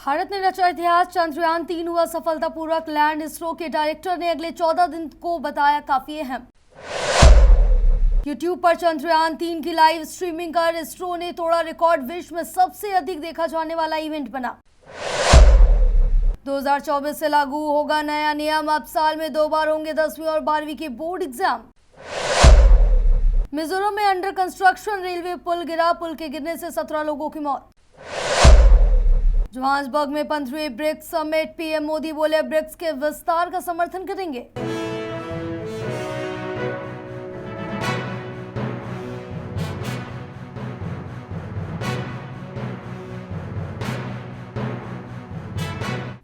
भारत ने रचा इतिहास। चंद्रयान-3 हुआ सफलतापूर्वक लैंड। इसरो के डायरेक्टर ने अगले 14 दिन को बताया काफी अहम। YouTube पर चंद्रयान-3 की लाइव स्ट्रीमिंग कर इसरो ने तोड़ा रिकॉर्ड। विश्व में सबसे अधिक देखा जाने वाला इवेंट बना। 2024 से लागू होगा नया नियम। अब साल में 2 बार होंगे 10वीं और 12वीं के बोर्ड एग्जाम। मिजोरम में अंडर कंस्ट्रक्शन रेलवे पुल गिरा। पुल के गिरने से 17 लोगों की मौत। जोहान्सबर्ग में 15वीं ब्रिक्स समिट। पीएम मोदी बोले ब्रिक्स के विस्तार का समर्थन करेंगे।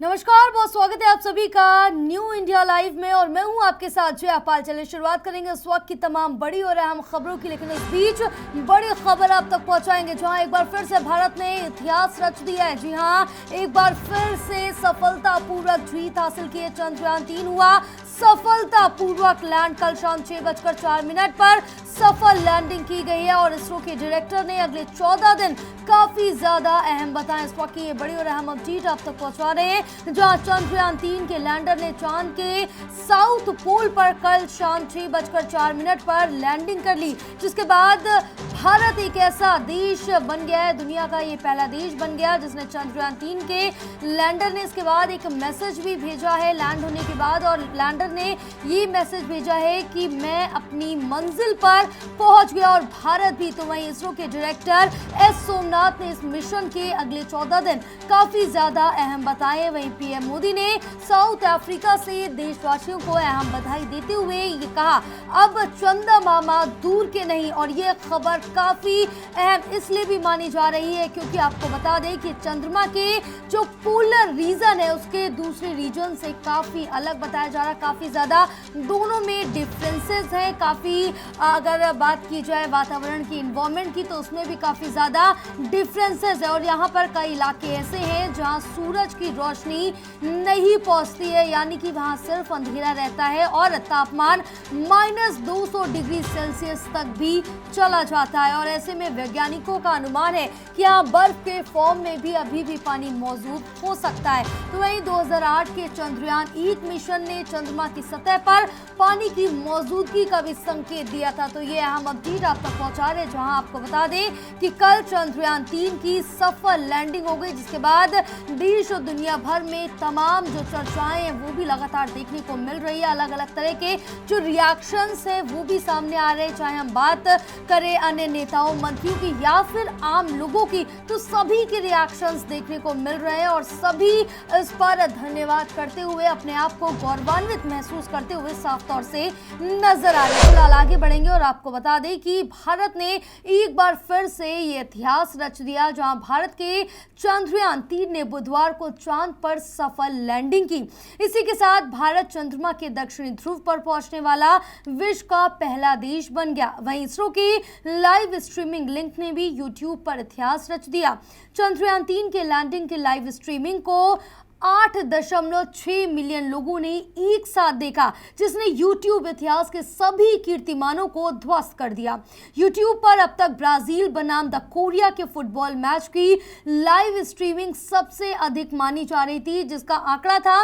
नमस्कार, बहुत स्वागत है आप सभी का न्यू इंडिया लाइव में और मैं हूं आपके साथ जया पाल। चलिए शुरुआत करेंगे उस वक्त की तमाम बड़ी और अहम खबरों की, लेकिन उस बीच बड़ी खबर आप तक पहुंचाएंगे जहां एक बार फिर से भारत ने इतिहास रच दिया है। जी हां, एक बार फिर से सफलतापूर्वक जीत हासिल की है। चंद्रयान-3 हुआ सफलतापूर्वक लैंड। कल शाम 6:04 पर सफल लैंडिंग की गई है और इसरो के डायरेक्टर ने अगले 14 दिन काफी ज्यादा अहम बताएं। इस वक्त की ये बड़ी और अहम अपडेट आप तक पहुंचा रहे हैं जहां चंद्रयान-3 के लैंडर ने चांद के साउथ पोल पर कल शाम 6:04 पर लैंडिंग कर ली, जिसके बाद भारत एक ऐसा देश बन गया है, दुनिया का ये पहला देश बन गया जिसने चंद्रयान-3 के लैंडर ने इसके बाद एक मैसेज भी भेजा है लैंड होने के बाद, और लैंडर ने ये मैसेज भेजा है कि मैं अपनी मंजिल पर पहुंच गया। और भारत भी, तो वहीं इसरो के डायरेक्टर एस सोमनाथ ने इस मिशन के अगले 14 दिन काफी ज्यादा अहम बताए। वहीं पीएम मोदी ने साउथ अफ्रीका से देशवासियों को अहम बधाई देते हुए ये कहा अब चंदा मामा दूर के नहीं। और ये खबर काफी अहम इसलिए भी मानी जा रही है क्योंकि आपको बता दें कि चंद्रमा के जो पोलर रीजन है उसके दूसरे रीजन से काफी अलग बताया जा रहा है। काफी ज्यादा दोनों में डिफरेंसेस हैं। काफी अगर बात की जाए वातावरण की, इन्वायरमेंट की, तो उसमें भी काफी ज्यादा डिफरेंसेस है। और यहाँ पर कई इलाके ऐसे हैं जहाँ सूरज की रोशनी नहीं पहुँचती है, यानी कि वहाँ सिर्फ अंधेरा रहता है और तापमान -200 डिग्री सेल्सियस तक भी चला जाता है। और ऐसे में वैज्ञानिकों का अनुमान है कि यहाँ बर्फ के फॉर्म में भी अभी भी पानी मौजूद हो सकता है। तो वहीं 2008 के चंद्रयान-1 मिशन ने चंद्रमा की सतह पर पानी की मौजूदगी का भी संकेत दिया था। तो ये अहम अपडेट आप तक पहुंचा रहे हैं जहां आपको बता दें कि कल चंद्रयान-3 की सफल लैंडिंग हो गई, जिसके बाद देश और दुनिया भर में तमाम जो चर्चाएं हैं वो भी लगातार देखने को मिल रही है। अलग अलग तरह के जो रिएक्शंस हैं वो भी सामने आ रहे हैं, चाहे हम बात करें अन्य नेताओं मंत्रियों की या फिर आम लोगों की, तो सभी के रिएक्शंस देखने को मिल रहे हैं और सभी इस पर धन्यवाद करते हुए अपने आप को गौरवान्वित महसूस करते हुए साफ तौर से नजर आ रहे हैं। फिलहाल आगे बढ़ेंगे और आपको बता दें कि भारत ने एक बार फिर से ये इतिहास रच दिया जहां भारत के चंद्रयान-3 ने बुधवार को चांद पर सफल लैंडिंग की। इसी के साथ भारत चंद्रमा के दक्षिणी ध्रुव पर पहुंचने वाला विश्व का पहला देश बन गया। वहीं इसरो की लाइव स्ट्रीमिंग लिंक ने भी YouTube पर इतिहास रच दिया। चंद्रयान-3 के लैंडिंग के लाइव स्ट्रीमिंग को 8.6 मिलियन लोगों ने एक साथ देखा, जिसने YouTube इतिहास के सभी कीर्तिमानों को ध्वस्त कर दिया। YouTube पर अब तक ब्राजील बनाम द कोरिया के फुटबॉल मैच की लाइव स्ट्रीमिंग सबसे अधिक मानी जा रही थी, जिसका आंकड़ा था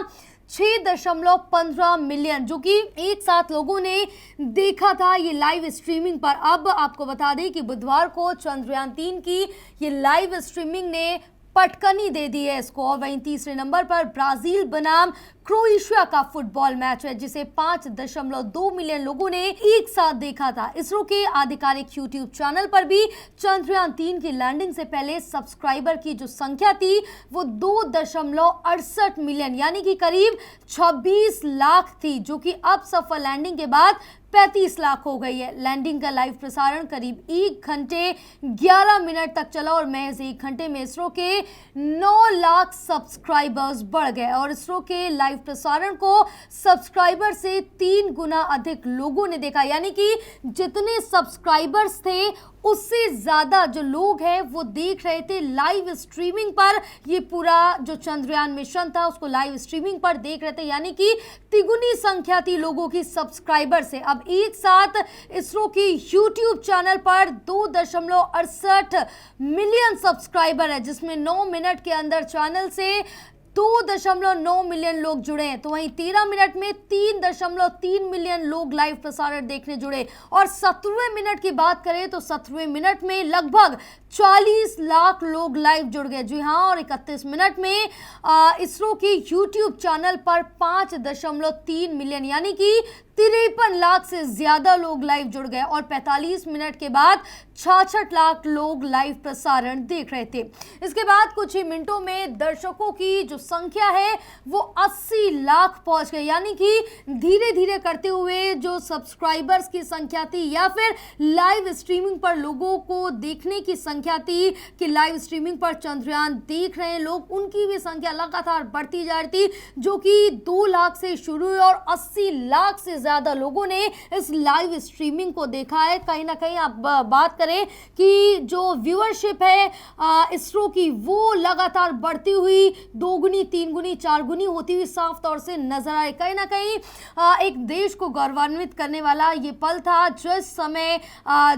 6.15 मिलियन, जो कि एक साथ लोगों ने देखा था ये लाइव स्ट्रीमिंग पर। अब आपको बता दें कि बुधवार को चंद्रयान-3 की ये लाइव स्ट्रीमिंग ने पटकनी दे दी है इसको। और वहीं तीसरे नंबर पर ब्राजील बनाम क्रोएशिया का फुटबॉल मैच है, जिसे 5.2 मिलियन लोगों ने एक साथ देखा था। इसरो के आधिकारिक YouTube चैनल पर भी चंद्रयान-3 की लैंडिंग से पहले सब्सक्राइबर की जो संख्या थी वो 2.68 मिलियन यानी कि करीब 26 लाख थी, जो कि अब सफल लैंडिंग के बाद 35 लाख हो गई है। लैंडिंग का लाइव प्रसारण करीब 1 घंटे 11 मिनट तक चला और महज 1 घंटे में इसरो के 9 लाख सब्सक्राइबर्स बढ़ गए। और इसरो के लाइव प्रसारण को सब्सक्राइबर से 3 गुना अधिक लोगों ने देखा। यानी कि जितने सब्सक्राइबर्स थे उससे ज्यादा जो लोग हैं वो देख रहे थे लाइव स्ट्रीमिंग पर। ये पूरा जो चंद्रयान मिशन था उसको लाइव स्ट्रीमिंग पर देख रहे थे, यानी कि तिगुनी संख्या थी लोगों की सब्सक्राइबर से। अब एक साथ इसरो की यूट्यूब चैनल पर 2.68 मिलियन सब्सक्राइबर है, जिसमें 9 मिनट के अंदर चैनल से 2.9 मिलियन लोग जुड़े हैं। तो वहीं 13 मिनट में 3.3 मिलियन लोग लाइव प्रसारण देखने जुड़े। और 17वें मिनट की बात करें तो 17वें मिनट में लगभग 40 लाख लोग लाइव जुड़ गए। जी हाँ, और 31 मिनट में इसरो के यूट्यूब चैनल पर 5.3 मिलियन यानी कि 53 लाख से ज्यादा लोग लाइव जुड़ गए। और 45 मिनट के बाद 66 लाख लोग लाइव प्रसारण देख रहे थे। इसके बाद कुछ ही मिनटों में दर्शकों की जो संख्या है वो 80 लाख पहुंच गई। यानी कि धीरे धीरे करते हुए जो सब्सक्राइबर्स की संख्या थी या फिर लाइव स्ट्रीमिंग पर लोगों को देखने की संख्या थी कि लाइव स्ट्रीमिंग पर चंद्रयान देख रहे हैं लोग, उनकी भी संख्या लगातार बढ़ती जा रही थी, जो कि 2 लाख से शुरू हुई और 80 लाख से ज्यादा लोगों ने इस लाइव स्ट्रीमिंग को देखा है। कहीं ना कहीं आप बात करें कि जो व्यूअरशिप है इसरो की वो लगातार बढ़ती हुई 2 गुनी 3 गुनी 4 गुनी होती हुई साफ तौर से नजर आए। कहीं ना कहीं एक देश को गौरवान्वित करने वाला ये पल था जिस समय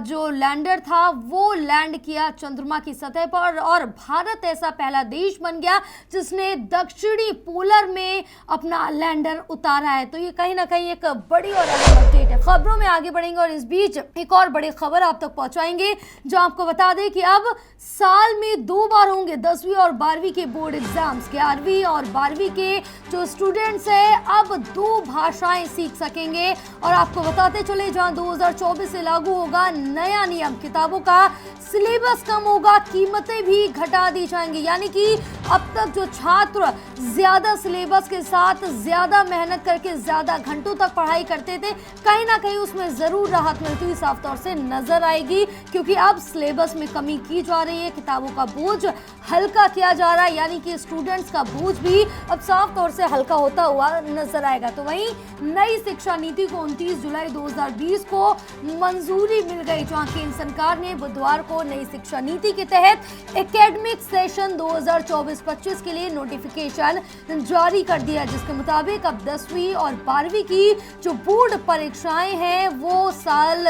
जो लैंडर था वो लैंड किया चंद्रमा की सतह पर, और भारत ऐसा पहला देश बन गया जिसने दक्षिणी पोलर में अपना लैंडर उतारा है। तो ये कहीं ना कहीं एक बड़ी और अहम अपडेट है। खबरों में आगे बढ़ेंगे और इस बीच एक और बड़ी खबर आप तक पहुंचाएंगे जो आपको बता दें कि अब साल में 2 बार होंगे 10वीं और 12वीं के बोर्ड एग्जाम्स। 11वीं और 12वीं के जो स्टूडेंट्स हैं अब 2 भाषाएं सीख सकेंगे। और आपको बताते चले जहां 2024 से लागू होगा नया नियम, किताबों का सिलेबस कम होगा, कीमतें भी घटा दी जाएंगी। यानी कि अब तक जो छात्र ज्यादा सिलेबस के साथ ज्यादा मेहनत करके ज्यादा घंटों तक पढ़ाई करते थे, कहीं ना कहीं उसमें जरूर राहत मिलती हुई साफ तौर से नजर आएगी, क्योंकि अब सिलेबस में कमी की जा रही है, किताबों का बोझ हल्का किया जा रहा है। यानी कि स्टूडेंट्स का बोझ भी अब साफ तौर से हल्का होता हुआ नजर आएगा। तो वहीं नई शिक्षा नीति को 29 जुलाई 2020 को मंजूरी मिल गई, जहां केंद्र सरकार ने बुधवार को नई शिक्षा नीति के तहत एकेडमिक सेशन 2024-25 के लिए नोटिफिकेशन जारी कर दिया, जिसके मुताबिक अब 10वीं और 12वीं की जो बोर्ड परीक्षाएं हैं वो साल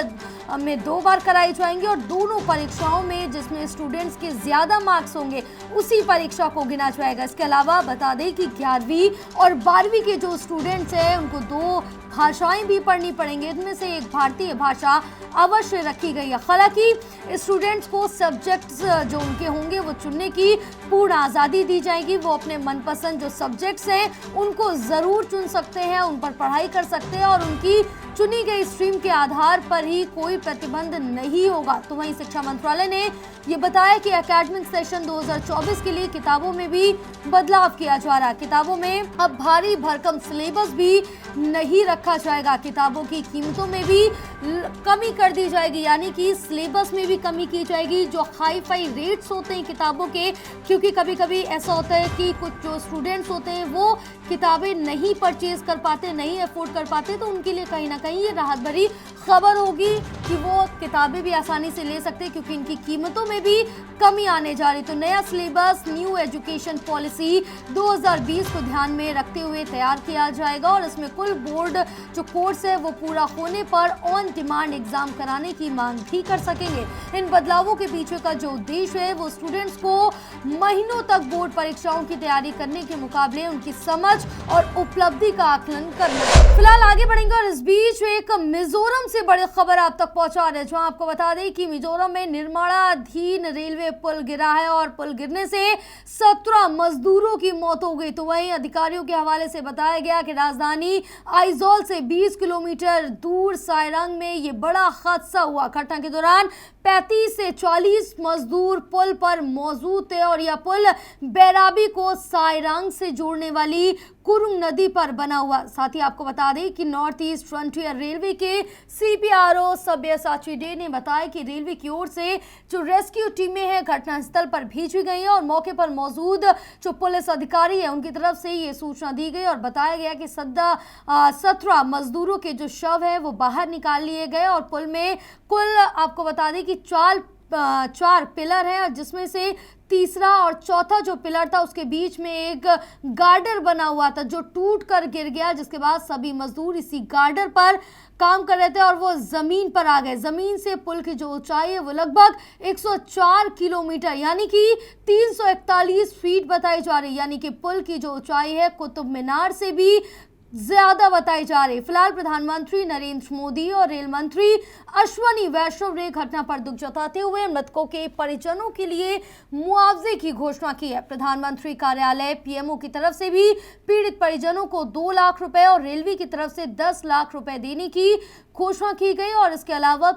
में 2 बार कराई जाएंगी, और दोनों परीक्षाओं में जिसमें स्टूडेंट्स के ज्यादा मार्क्स होंगे उसी परीक्षा को गिना जाएगा। इसके अलावा बता दें कि 11वीं और 12वीं के जो स्टूडेंट्स हैं उनको 2 भाषाएं भी पढ़नी पड़ेंगी, इनमें से एक भारतीय भाषा अवश्य रखी गई है। हालांकि स्टूडेंट्स को सब्जेक्ट्स जो उनके होंगे वो चुनने की पूर्ण आज़ादी दी जाएगी। वो अपने मनपसंद जो सब्जेक्ट्स हैं उनको ज़रूर चुन सकते हैं, उन पर पढ़ाई कर सकते हैं, और उनकी चुनी गई स्ट्रीम के आधार पर ही कोई प्रतिबंध नहीं होगा। तो वहीं शिक्षा मंत्रालय ने ये बताया कि एकेडमिक सेशन 2024 के लिए किताबों में भी बदलाव किया जा रहा है। किताबों में अब भारी भरकम सिलेबस भी नहीं रखा जाएगा, किताबों की कीमतों में भी कमी कर दी जाएगी, यानी कि सिलेबस में भी कमी की जाएगी। जो हाई फाई रेट्स होते हैं किताबों के, क्योंकि कभी कभी ऐसा होता है कि कुछ जो स्टूडेंट्स होते हैं वो किताबें नहीं परचेज कर पाते, नहीं अफोर्ड कर पाते, तो उनके लिए कहीं ना कहीं ये राहत भरी खबर होगी कि वो किताबें भी आसानी से ले सकते हैं, क्योंकि इनकी कीमतों में भी कमी आने जा रही। तो नया सिलेबस न्यू एजुकेशन पॉलिसी 2020 को ध्यान में रखते हुए तैयार किया जाएगा, और इसमें कुल बोर्ड जो कोर्स है वो पूरा होने पर ऑन डिमांड एग्जाम कराने की मांग भी कर सकेंगे। इन बदलावों के पीछे का जो उद्देश्य है वो स्टूडेंट्स को महीनों तक बोर्ड परीक्षाओं की तैयारी करने के मुकाबले उनकी समझ और उपलब्धि का आकलन करना। फिलहाल आगे बढ़ेंगे और इस बीच एक मिजोरम से बड़ी खबर आप तक पहुंचा रहे हैं, जहां आपको बता दें कि मिजोरम में निर्माणाधीन रेलवे पुल गिरा है, और पुल गिरने से 17 मजदूरों की मौत हो गई। तो वहीं अधिकारियों के हवाले से बताया गया कि राजधानी आइजोल से 20 किलोमीटर दूर सायरंग में ये बड़ा हादसा हुआ। घटना के दौरान 35 से 40 मजदूर पुल पर मौजूद थे, और यह पुल बैराबी को सायरंग से जोड़ने वाली कुरुंग नदी पर बना हुआ। साथ ही आपको बता दें कि नॉर्थ ईस्ट फ्रंटियर रेलवे के CPRO सब्यसाची डे ने बताया कि रेलवे की ओर से जो रेस्क्यू टीमें हैं घटनास्थल पर भेजी गई हैं और मौके पर मौजूद जो पुलिस अधिकारी है उनकी तरफ से ये सूचना दी गई और बताया गया कि 17 मजदूरों के जो शव है वो बाहर निकाल लिए गए और पुल में कुल आपको बता दें कि चार पिलर हैं और जिसमें से तीसरा और चौथा जो पिलर था उसके बीच में एक गार्डर बना हुआ था जो टूट कर गिर गया, जिसके बाद सभी मजदूर इसी गार्डर पर काम कर रहे थे और वो जमीन पर आ गए। जमीन से पुल की जो ऊंचाई है वो लगभग 104 किलोमीटर यानी कि 341 फीट बताई जा रही है, यानी कि पुल की जो ऊंचाई है कुतुब मीनार से भी ज्यादा बताई जा रही। फिलहाल प्रधानमंत्री नरेंद्र मोदी और रेल मंत्री अश्वनी वैष्णव ने घटना पर दुख जताते हुए मृतकों के परिजनों के लिए मुआवजे की घोषणा की है। प्रधानमंत्री कार्यालय PMO की तरफ से भी पीड़ित परिजनों को 2 लाख रुपए और रेलवे की तरफ से 10 लाख रुपए देने की घोषणा की गई और इसके अलावा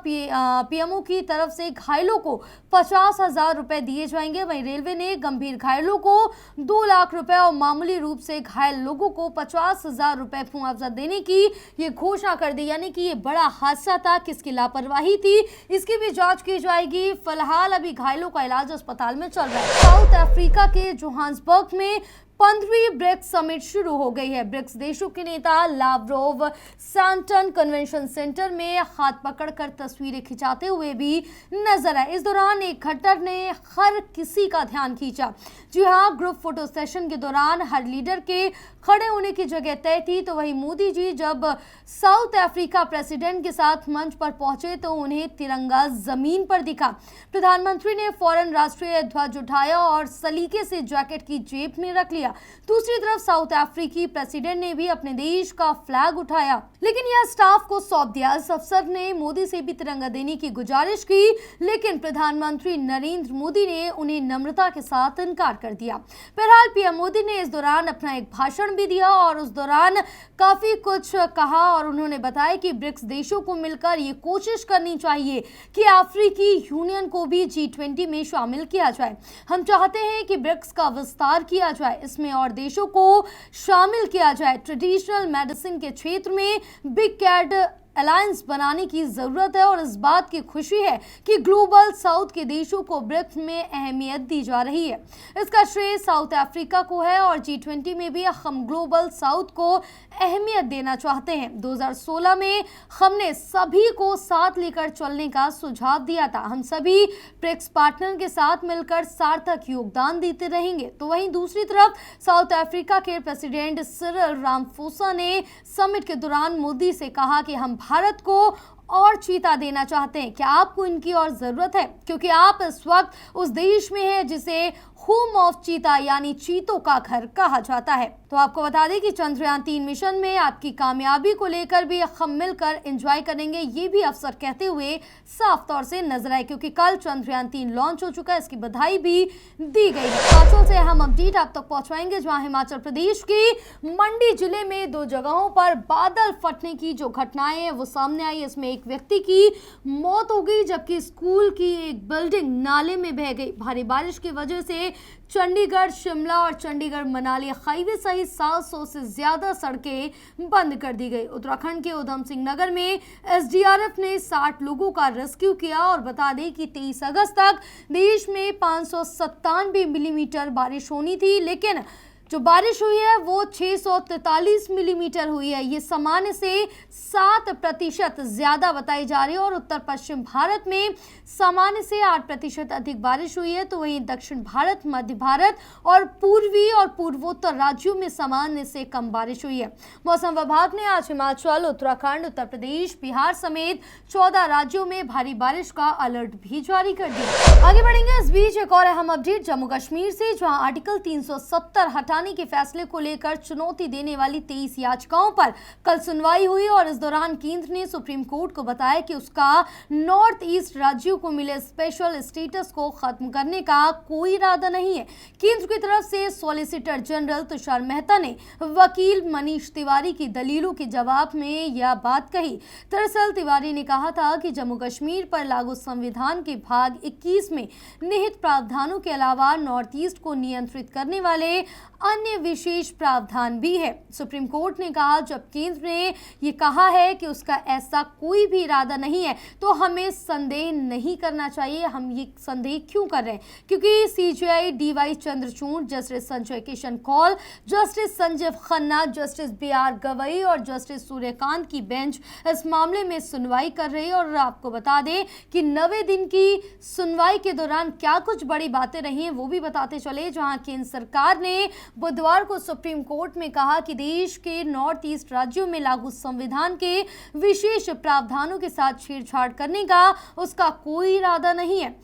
PMO की तरफ से घायलों को 50,000 रुपए दिए जाएंगे। वहीं रेलवे ने गंभीर घायलों को 2 लाख रुपए और मामूली रूप से घायल लोगों को 50,000 रुपए मुआवजा देने की ये घोषणा कर दी। यानी कि ये बड़ा हादसा था, किसकी लापरवाही थी इसकी भी जांच की जाएगी। फिलहाल अभी घायलों का इलाज अस्पताल में चल रहा है। साउथ अफ्रीका के जोहान्सबर्ग में 15वीं ब्रिक्स समिट शुरू हो गई है। ब्रिक्स देशों के नेता लावरोव सैंटन कन्वेंशन सेंटर में हाथ पकड़कर तस्वीरें खिंचाते हुए भी नजर आए। इस दौरान एक खट्टर ने हर किसी का ध्यान खींचा। जी हाँ, ग्रुप फोटो सेशन के दौरान हर लीडर के खड़े होने की जगह तय थी। तो वहीं मोदी जी जब साउथ अफ्रीका प्रेसिडेंट के साथ मंच पर पहुंचे तो उन्हें तिरंगा जमीन पर दिखा। प्रधानमंत्री ने फौरन राष्ट्रीय ध्वज उठाया और सलीके से जैकेट की जेब में रख लिया। दूसरी तरफ साउथ अफ्रीकी प्रेसिडेंट ने भी अपने देश का फ्लैग उठाया, लेकिन यह स्टाफ को सौंप दिया। इस अफसर ने मोदी से भी तिरंगा देने की गुजारिश की, लेकिन प्रधानमंत्री नरेंद्र मोदी ने उन्हें नम्रता के साथ इनकार कर दिया। बहरहाल PM मोदी ने इस दौरान अपना एक भाषण भी दिया और उस दौरान काफी कुछ कहा और उन्होंने बताया कि ब्रिक्स देशों को मिलकर ये कोशिश करनी चाहिए कि अफ्रीकी यूनियन को भी G20 में शामिल किया जाए। हम चाहते हैं कि ब्रिक्स का विस्तार किया जाए, इसमें और देशों को शामिल किया जाए। ट्रेडिशनल मेडिसिन के क्षेत्र में बिग कैट अलायंस बनाने की जरूरत है और इस बात की खुशी है कि ग्लोबल साउथ के देशों को ब्रिक्स में अहमियत दी जा रही है। इसका श्रेय साउथ अफ्रीका को है और G20 में भी हम ग्लोबल साउथ को अहमियत देना चाहते हैं। 2016 में हमने सभी को साथ लेकर चलने का सुझाव दिया था। हम सभी ब्रिक्स पार्टनर के साथ मिलकर सार्थक योगदान देते रहेंगे। तो वहीं दूसरी तरफ साउथ अफ्रीका के प्रेसिडेंट सिरिल रामाफोसा ने समिट के दौरान मोदी से कहा कि हम भारत को और चीता देना चाहते हैं। क्या आपको इनकी और जरूरत है? क्योंकि आप इस वक्त उस देश में हैं जिसे होम ऑफ चीता यानी चीतों का घर कहा जाता है। तो आपको बता दें कि चंद्रयान 3 मिशन में आपकी कामयाबी को लेकर भी हम मिलकर एंजॉय करेंगे, ये भी अफसर कहते हुए साफ तौर से नजर आए, क्योंकि कल चंद्रयान 3 लॉन्च हो चुका है, इसकी बधाई भी दी गई है। हिमाचल से हम अपडेट आप तक पहुंचवाएंगे, जहां हिमाचल प्रदेश के मंडी जिले में 2 जगहों पर बादल फटने की जो घटनाएं हैं वो सामने आई। इसमें एक व्यक्ति की मौत हो गई जबकि स्कूल की एक बिल्डिंग नाले में बह गई। भारी बारिश की वजह से चंडीगढ़ शिमला और चंडीगढ़ मनाली हाईवे सहित 700 से ज्यादा सड़कें बंद कर दी गई। उत्तराखंड के उधम सिंह नगर में SDRF ने 60 लोगों का रेस्क्यू किया और बता दें कि 23 अगस्त तक देश में 597 मिलीमीटर बारिश होनी थी, लेकिन जो बारिश हुई है वो 643 मिलीमीटर हुई है। ये सामान्य से 7% ज्यादा बताई जा रही है और उत्तर पश्चिम भारत में सामान्य से 8% अधिक बारिश हुई है। तो वहीं दक्षिण भारत, मध्य भारत और पूर्वी और पूर्वोत्तर राज्यों में सामान्य से कम बारिश हुई है। मौसम विभाग ने आज हिमाचल, उत्तराखंड, उत्तर प्रदेश, बिहार समेत 14 राज्यों में भारी बारिश का अलर्ट भी जारी कर दिया। आगे बढ़ेंगे, इस बीच एक और अहम अपडेट जम्मू कश्मीर से, जहां आर्टिकल 370 हटाने के फैसले को लेकर चुनौती देने वाली 23 याचिकाओं पर कल सुनवाई हुई और इस दौरान केंद्र ने सुप्रीम कोर्ट को बताया कि उसका नॉर्थ ईस्ट राज्यों को मिले स्पेशल स्टेटस को खत्म करने का कोई इरादा नहीं है। केंद्र की तरफ से सॉलिसिटर जनरल तुषार मेहता ने वकील मनीष तिवारी की दलीलों के जवाब में यह बात कही। दरअसल तिवारी ने कहा था कि जम्मू कश्मीर पर लागू संविधान के भाग 21 में निहित प्रावधानों के अलावा नॉर्थ ईस्ट को नियंत्रित करने वाले अन्य विशेष प्रावधान भी है। सुप्रीम कोर्ट ने कहा, जब केंद्र ने ये कहा है कि उसका ऐसा कोई भी इरादा नहीं है तो हमें संदेह नहीं करना चाहिए। हम ये संदेह क्यों कर रहे हैं? क्योंकि CJI DY Chandrachud, justice Sanjay Kishan Kaul, justice Sanjiv Khanna, justice BR Gavai और जस्टिस सूर्यकांत की बेंच इस मामले में सुनवाई कर रही है। और आपको बता दें कि 90 दिन की सुनवाई के दौरान क्या कुछ बड़ी बातें रही हैं वो भी बताते चले। जहां केंद्र सरकार ने बुधवार को सुप्रीम कोर्ट में कहा कि देश के नॉर्थ ईस्ट राज्यों में लागू संविधान के विशेष प्रावधानों के साथ छेड़छाड़ करने का उसका कोई इरादा नहीं है।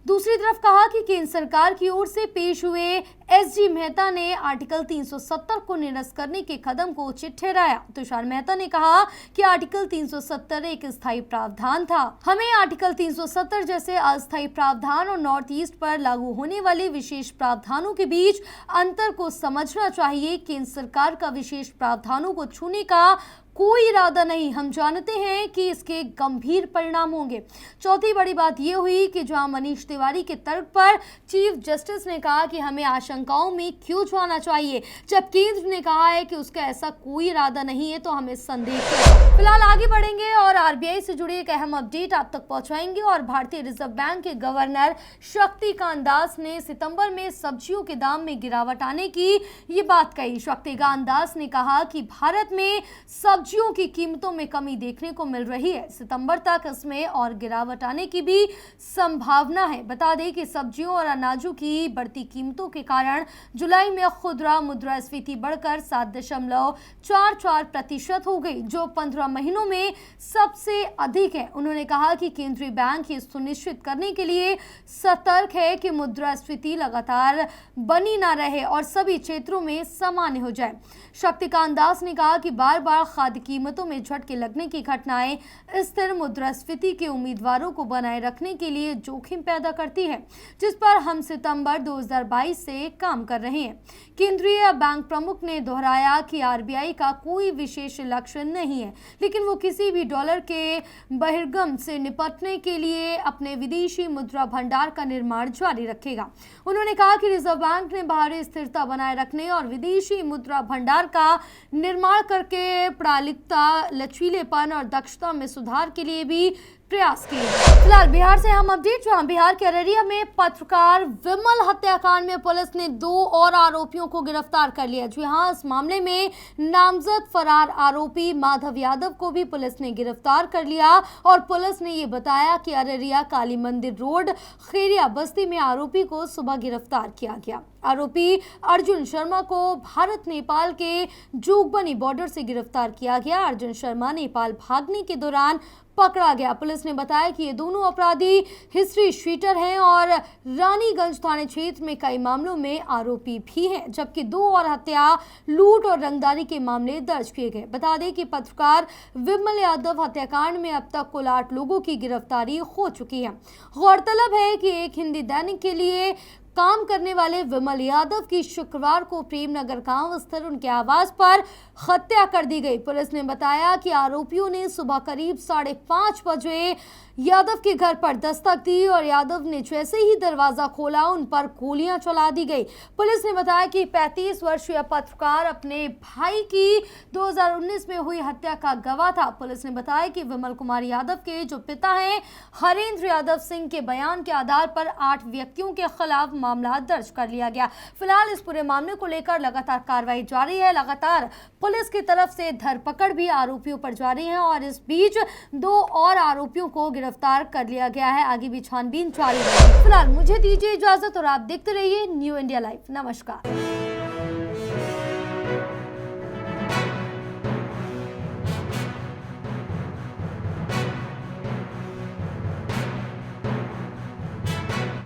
दूसरी तरफ कहा कि केंद्र सरकार की ओर से पेश हुए एसजी मेहता ने आर्टिकल 370 को निरस्त करने के कदम को उचित ठहराया। तुषार मेहता ने कहा कि आर्टिकल 370 एक स्थायी प्रावधान था। हमें आर्टिकल 370 जैसे अस्थायी प्रावधान और नॉर्थ ईस्ट पर लागू होने वाले विशेष प्रावधानों के बीच अंतर को समझना चाहिए। केंद्र सरकार का विशेष प्रावधानों को छूने का कोई इरादा नहीं। हम जानते हैं कि इसके गंभीर परिणाम होंगे। चौथी बड़ी बात यह हुई कि जहां मनीष तिवारी के तर्क पर चीफ जस्टिस ने कहा कि हमें आशंकाओं में क्यों जाना चाहिए, जब केंद्र ने कहा है कि उसका ऐसा कोई इरादा नहीं है तो हमें संदेह क्यों। फिलहाल आगे बढ़ेंगे और आरबीआई से जुड़ी एक अहम अपडेट आप तक पहुंचाएंगे। और भारतीय रिजर्व बैंक के गवर्नर शक्तिकांत दास ने सितंबर में सब्जियों के दाम में गिरावट आने की ये बात कही। शक्तिकांत दास ने कहा कि भारत में सब्जियों की कीमतों में कमी देखने को मिल रही है। सितंबर तक इसमें और गिरावट आने की भी संभावना है। बता दें कि सब्जियों और अनाजों की बढ़ती कीमतों के कारण जुलाई में खुदरा मुद्रास्फीति बढ़कर 7.44% हो गई, जो 15 महीनों में सबसे अधिक है। उन्होंने कहा कि केंद्रीय बैंक ये सुनिश्चित करने के लिए सतर्क है कि मुद्रास्फीति लगातार बनी ना रहे और सभी क्षेत्रों में सामान्य हो जाए। शक्तिकांत दास ने कहा कि बार बार खाद्य कीमतों में झटके लगने की घटनाएं स्थिर मुद्रास्फीति के उम्मीदवारों को बनाए रखने के लिए जोखिम पैदा करती है, जिस पर हम सितंबर 2022 से काम कर रहे हैं। केंद्रीय बैंक प्रमुख ने दोहराया कि आरबीआई का कोई विशेष लक्ष्य नहीं है, लेकिन वो किसी भी डॉलर के बहिर्गम से निपटने के लिए अपने विदेशी मुद्रा भंडार का निर्माण जारी रखेगा। उन्होंने कहा कि रिजर्व बैंक ने बाहरी स्थिरता बनाए रखने और विदेशी मुद्रा भंडार का निर्माण करके प्रालिकता, लचीलेपन और दक्षता में सुधार के लिए भी प्रयास किए। फिलहाल बिहार से हम अपडेट, जहां बिहार के अररिया में पत्रकार विमल हत्याकांड में पुलिस ने 2 और आरोपियों को गिरफ्तार कर लिया। जी हां, इस मामले में नामजद फरार आरोपी माधव यादव को भी पुलिस ने गिरफ्तार कर लिया। और पुलिस ने ये बताया कि अररिया काली मंदिर रोड खेरिया बस्ती में आरोपी को सुबह गिरफ्तार किया गया। आरोपी अर्जुन शर्मा को भारत नेपाल के जोगबनी बॉर्डर से गिरफ्तार किया गया। अर्जुन शर्मा नेपाल भागने के दौरान पकड़ा गया। पुलिस ने बताया कि ये दोनों अपराधी हिस्ट्री शीटर हैं और रानीगंज थाने क्षेत्र में कई मामलों में आरोपी भी हैं, जबकि 2 और हत्या, लूट और रंगदारी के मामले दर्ज किए गए। बता दें कि पत्रकार विमल यादव हत्याकांड में अब तक कुल 8 लोगों की गिरफ्तारी हो चुकी है। गौरतलब है कि एक हिंदी दैनिक के लिए काम करने वाले विमल यादव की शुक्रवार को प्रेमनगर गांव स्थित उनके आवास पर हत्या कर दी गई। पुलिस ने बताया कि आरोपियों ने सुबह करीब 5:30 बजे यादव के घर पर दस्तक दी और यादव ने जैसे ही दरवाजा खोला उन पर गोलियां चला दी गई। पुलिस ने बताया कि 35 वर्षीय पत्रकार अपने भाई की 2019 में हुई हत्या का गवाह था। पुलिस ने बताया कि विमल कुमार यादव के जो पिता हैं हरेंद्र यादव सिंह के बयान के आधार पर 8 व्यक्तियों के खिलाफ मामला दर्ज कर लिया गया। फिलहाल इस पूरे मामले को लेकर लगातार कार्रवाई जारी है। लगातार पुलिस की तरफ से धरपकड़ भी आरोपियों पर जारी है और इस बीच 2 और आरोपियों को गिरफ्तार कर लिया गया है। आगे भी छानबीन जारी है। फिलहाल मुझे दीजिए इजाजत और आप देखते रहिए न्यू इंडिया लाइव। नमस्कार।